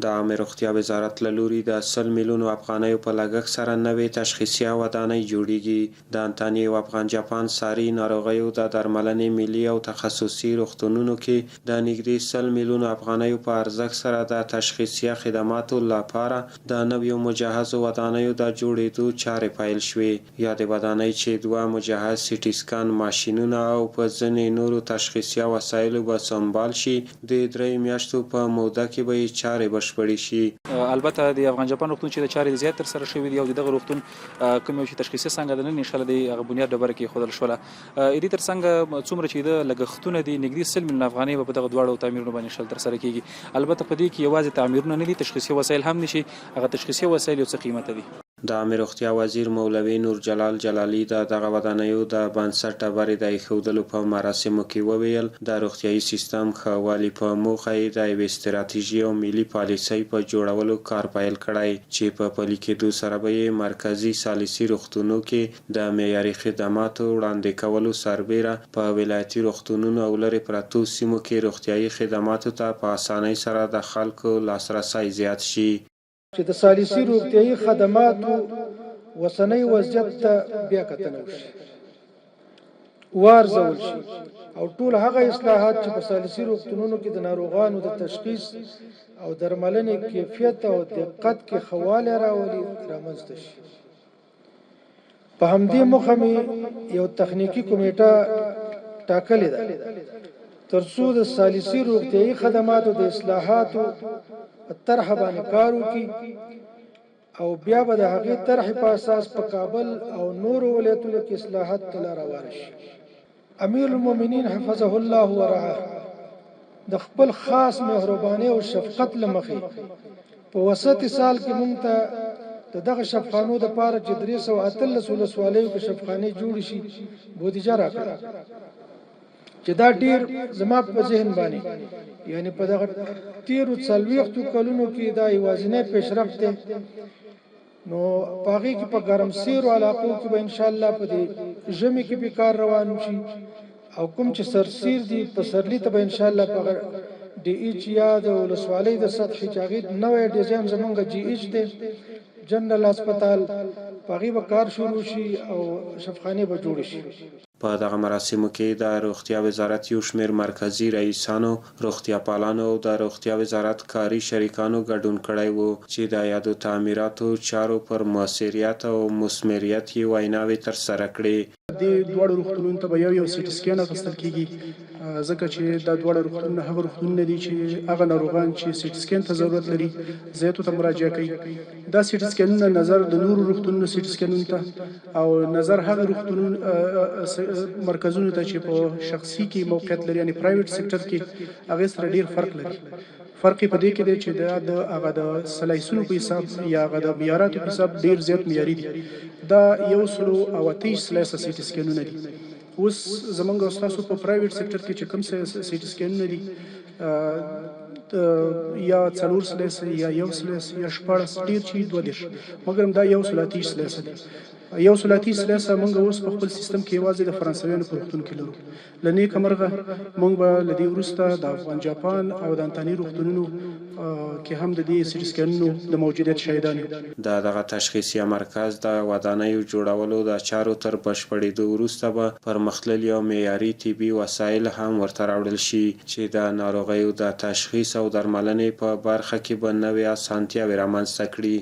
د عامه روغتیا وزارت له لوري د 100 میلیونو افغانیو په لګښت سره نوې تشخیصیه ودانۍ جوړیږي. د انتاني او افغان جاپان ساري ناروغیو د درملنې ملي او تخصصي روغتونونو کې د نږدې 100 میلیونو افغانیو په ارزښت سره د تشخیصیه خدماتو لپاره د نویو مجهزو ودانیو د جوړېدو چارې پیل شوې. یادې ودانۍ چې دوه مجهز سي ټي سکان ماشینونه او په ځینې نورو تشخیصیه وسایلو به سمبال شي، د 3 میاشتو په موده کې به یې چارې بشپړې شي. البته د افغان جاپان روغتون چې د چارې زیات تر سره شوې دي او دغه روغتون کوم یو چې تشخیصي څنګه د نن ان شاء الله د هغه بنیاد ډبره کې خودل شوله دې تر څنګه څومره چې د لګښتونه دي نږدې 100 میلیون افغانۍ په دغه دواړو تعمیرونو باندې شل تر سره کیږي. البته په دې کې یوازې تعمیرونه نه دي، تشخیصي وسایل هم نشي. هغه تشخیصي وسایل یو څه قیمته دي. د عامه روغتیا وزیر مولوي نور جلال جلالي د دغه ودانیو د بنسټ ډبرې د ایښودلو په مراسمو کې وویل د روغتیايي سیستم ښه والي په موخه یې د یوې ستراتیژي او ملي پالیسۍ په جوړولو کار پیل کړی چې په پلي کېدو سره به یې مرکزي ثالثي روغتونونو کې د معیاري خدماتو وړاندې کولو سربیره په ولایتي روغتونونو او لرې پرتو سیمو کې روغتیايي خدماتو ته په اسانۍ سره د خلکو لاسرسی زیات شي. چې د ثالثي روغتیايي خدماتو وسنۍ وضعیت ته بیا کتنه وشي، وارزول شي او ټول هغه اصلاحات چې په ثالثي روغتونونو کې د ناروغانو د تشخیص او درملنې کیفیت او دقت کې ښه والی راولي رامنځته شي. په همدې موخه مې یو تخنیکي کمیټه ټاکلې ده تر څو د ثالثي روغتیايي خدماتو د اصلاحاتو په طرحه باندې کار وکړي او بیا به د هغې طرحې په اساس په کابل او نورو ولایتونو کې اصلاحات ته لار هواره شي. امیر المؤمنین حفظه الله ورعاه د خپل خاص مهرباني او شفقت له مخې په وسط سال کې مونږ ته د دغه شفخانو دپاره چې 318 ولسوالیو کې شفخانې جوړې شي بودیجه راکړه چې دا ډیر زما په ذهن باندې یعنی په دغه 40 کلونو کې دا یوازینی پیشرفت دی. نو په هغې کې په ګرمسیرو علاقو کې به انشاءالله په دې ژمي کې به کار روان شي او کوم چې سرسیر دي په سرلي ته به انشاءالله په ډي ایچ یا د ولسوالۍ د سطحې چې هغې نوی ډیزاین زمونږ جي ایچ دی جنرال هسپتال په هغې به کار شروع شي او شفخانې به جوړې شي. په دغه مراسمو کې د روغتیا وزارت یو شمېر مرکزي رئیسانو، روغتیا پالانو او د روغتیا وزارت کاري شریکانو ګډون کړی و چې د یادو تعمیراتو چارو پر مؤثریت او مثمریت یې ویناوې ترسره کړې. د دواړو روغتونونو ته به یو سي ټي سکین اخیستل کېږي ځکه چې دا دواړه روغتونونه هغه روغتونونه دي چې هغه ناروغان چې سي ټي سکین ته ضرورت لري زیاتو ته مراجعه کوي. دا سي ټي سکینونه نظر د نورو روغتونونو سي ټي سکینونو ته او نظر هغه روغتونونو مرکزونو ته چې په شخصي کې موقعیت لري یعنی پرایویټ سېکټر کې هغې سره ډېر فرق لري. فرق یې په دې کې دی چې د هغه د سلایسونو په حساب یا هغه د معیاراتو په حساب ډېر زیات معیاري دي. دا 128 سلایسه سي ټي سکینونه دي. اوس زمونږ او ستاسو په پرایویټ سېکټر کې چې کوم سي ټي سکینونه دي یا 4 سلایسه یا 1 سلایسه یا 14 ډېر چې 22 مګر دا 128 سلایسه دي. 130 سلایسه موږ اوس په خپل سیستم کې یوازې د فرانسویانو په روغتون کې لرو. له نیکه مرغه موږ به له دې وروسته د افغان جاپان او د انتاني روغتونونو کې هم د دې سي ټي سکینونو د موجودیت شاهدان یو. دغه تشخیصیه مرکز د ودانیو جوړولو د چارو تر بشپړېدو وروسته به پرمختللي او معیاري طبي وسایل هم ورته راوړل شي چې د ناروغیو د تشخیص او درملنې په برخه کې به نوې اسانتیاوې رامنځته کړي.